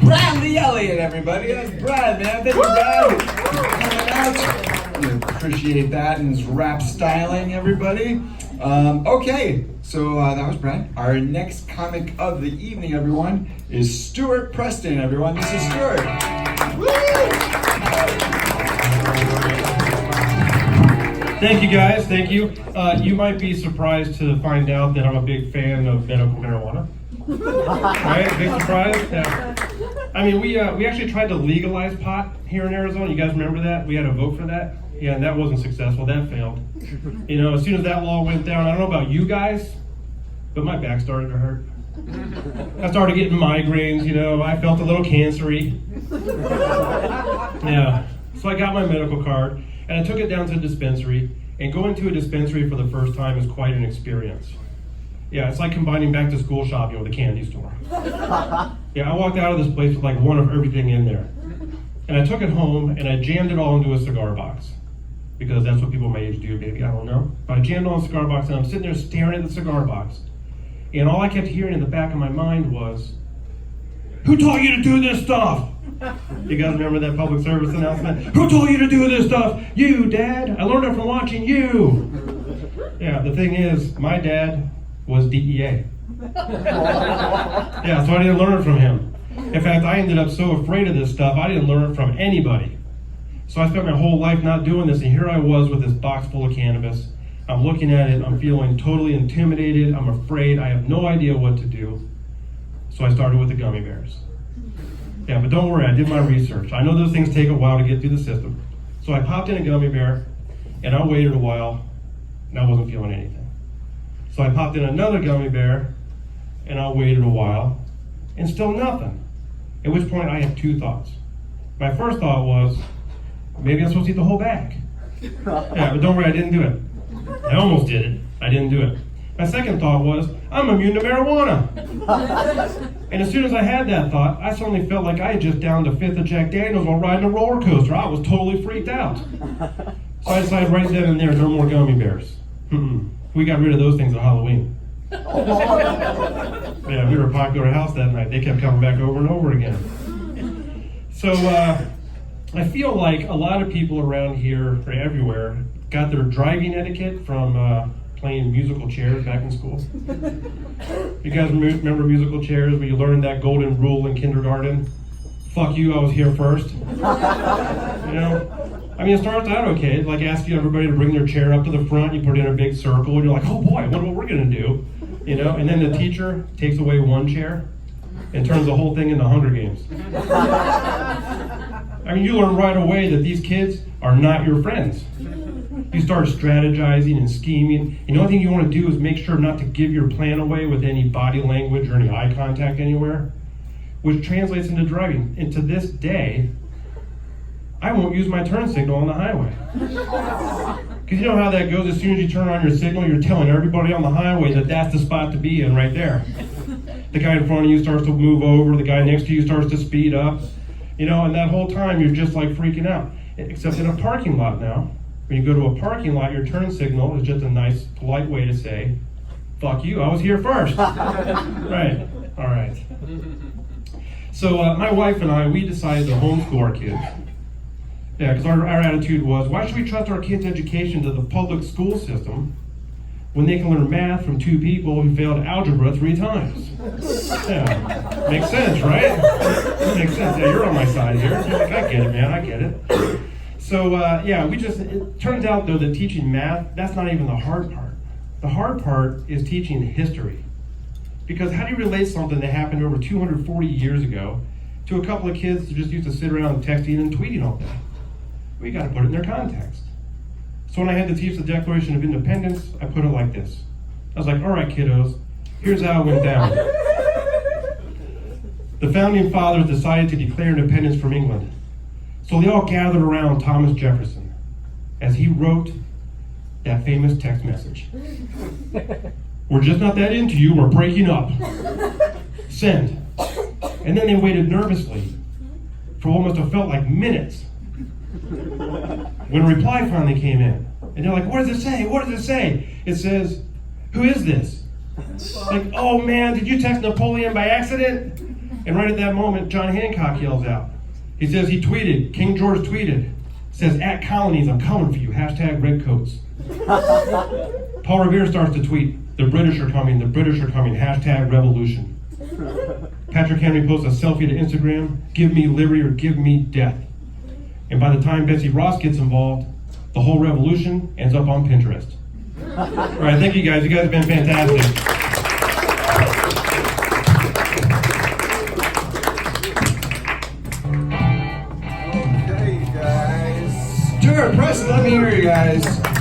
Bradley Elliott, everybody. That's Brad, man. Thank you, Brad, for coming out. Appreciate that and his rap styling, everybody. Okay, so that was Brad. Our next comic of the evening, everyone, is Stuart Preston, everyone. This is Stuart. Woo! Thank you, guys. Thank you. You might be surprised to find out that I'm a big fan of medical marijuana. Right? Big surprise? Yeah. I mean, we actually tried to legalize pot here in Arizona. You guys remember that? We had a vote for that. Yeah, and that wasn't successful. That failed. You know, as soon as that law went down, I don't know about you guys, but my back started to hurt. I started getting migraines, you know, I felt a little cancery. Yeah, so I got my medical card, and I took it down to the dispensary, and going to a dispensary for the first time is quite an experience. Yeah, it's like combining back to school shopping with a candy store. Yeah, I walked out of this place with like one of everything in there. And I took it home, and I jammed it all into a cigar box. Because that's what people my age do, maybe, I don't know. But I jammed it all in a cigar box, and I'm sitting there staring at the cigar box. And all I kept hearing in the back of my mind was, "Who told you to do this stuff?" You guys remember that public service announcement? "Who told you to do this stuff?" "You, Dad. I learned it from watching you." Yeah, the thing is, my dad was DEA. Yeah, so I didn't learn it from him. In fact, I ended up so afraid of this stuff, I didn't learn it from anybody. So I spent my whole life not doing this, and here I was with this box full of cannabis. I'm looking at it, I'm feeling totally intimidated, I'm afraid, I have no idea what to do. So I started with the gummy bears. Yeah, but don't worry, I did my research. I know those things take a while to get through the system. So I popped in a gummy bear, and I waited a while, and I wasn't feeling anything. So I popped in another gummy bear, and I waited a while, and still nothing. At which point I had two thoughts. My first thought was, maybe I'm supposed to eat the whole bag. Yeah, but don't worry, I didn't do it. I almost did it. I didn't do it. My second thought was, I'm immune to marijuana. And as soon as I had that thought, I suddenly felt like I had just downed a fifth of Jack Daniels while riding a roller coaster. I was totally freaked out. So I decided right then and there, no more gummy bears. We got rid of those things at Halloween. Yeah, we were a popular house that night. They kept coming back over and over again. So I feel like a lot of people around here, or everywhere, got their driving etiquette from playing musical chairs back in school. You guys remember musical chairs where you learned that golden rule in kindergarten? Fuck you, I was here first. You know? I mean, it starts out okay. It's like asking everybody to bring their chair up to the front, you put it in a big circle, and you're like, oh boy, I wonder what we're gonna do. You know? And then the teacher takes away one chair and turns the whole thing into Hunger Games. I mean, you learn right away that these kids are not your friends. You start strategizing and scheming, and the only thing you want to do is make sure not to give your plan away with any body language or any eye contact anywhere, which translates into driving. And to this day, I won't use my turn signal on the highway. Because you know how that goes, as soon as you turn on your signal, you're telling everybody on the highway that that's the spot to be in right there. The guy in front of you starts to move over, the guy next to you starts to speed up. You know, and that whole time you're just like freaking out. Except in a parking lot now, when you go to a parking lot, your turn signal is just a nice, polite way to say, fuck you, I was here first. Right, all right. So my wife and I, we decided to homeschool our kids. Yeah, because our attitude was, why should we trust our kids' education to the public school system when they can learn math from two people who failed algebra 3 times? Yeah, makes sense, right? Makes sense. Yeah, you're on my side here. You're like, I get it, man, I get it. So, yeah, it turns out, though, that teaching math, that's not even the hard part. The hard part is teaching history. Because how do you relate something that happened over 240 years ago to a couple of kids who just used to sit around texting and tweeting all day? We got to put it in their context. So when I had to teach the Declaration of Independence, I put it like this. I was like, all right, kiddos, here's how it went down. The founding fathers decided to declare independence from England. So they all gathered around Thomas Jefferson as he wrote that famous text message. We're just not that into you, we're breaking up. Send. And then they waited nervously for what must have felt like minutes. When a reply finally came in, and they're like, what does it say? What does it say? It says, who is this? Like, oh man, did you text Napoleon by accident? And right at that moment, John Hancock yells out. He says he tweeted, King George tweeted, says, "At colonies, I'm coming for you, hashtag redcoats." Paul Revere starts to tweet, "The British are coming, hashtag revolution." Patrick Henry posts a selfie to Instagram, "Give me liberty or give me death." And by the time Betsy Ross gets involved, the whole revolution ends up on Pinterest. All right, thank you guys. You guys have been fantastic. Okay, guys. Stuart Preston, let me hear you guys.